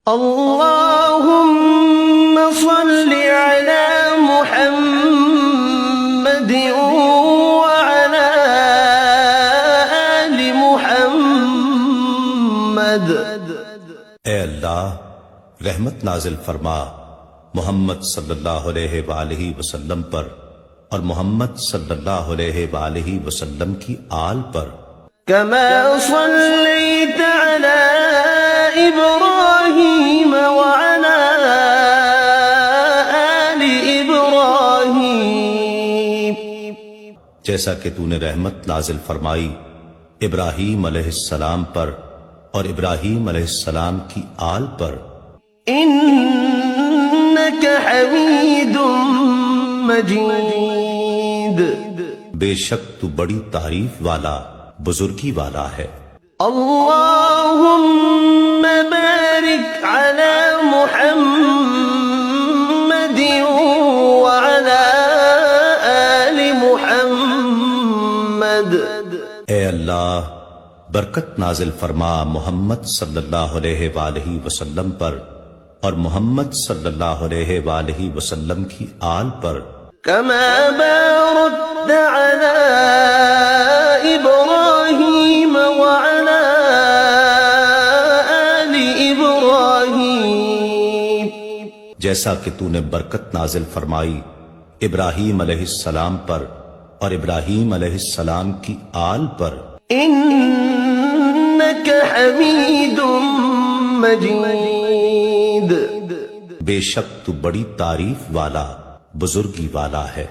اللهم صل على محمد وعلى آل محمد۔ اے اللہ رحمت نازل فرما محمد صلی اللہ علیہ وآلہ وسلم پر اور محمد صلی اللہ علیہ وآلہ وسلم کی آل پر۔ كما صليت على إبراهيم وعلى آل إبراهيم، جیسا کہ تو نے رحمت نازل فرمائی ابراہیم علیہ السلام پر اور ابراہیم علیہ السلام کی آل پر۔ إنك حميد مجيد، بے شک تو بڑی تعریف والا بزرگی والا ہے۔ اللهم بارك على محمد وعلى آل محمد۔ اے اللہ برکت نازل فرما محمد صلی اللہ علیہ وآلہ وسلم پر اور محمد صلی اللہ علیہ وآلہ وسلم کی آل پر۔ كما باركت على إبراهيم وعلى آل إبراهيم، جیسا کہ تو نے برکت نازل فرمائی ابراہیم علیہ السلام پر اور ابراہیم علیہ السلام کی آل پر۔ إنك حميد مجيد، بے شک تو بڑی تعریف والا بزرگی والا ہے۔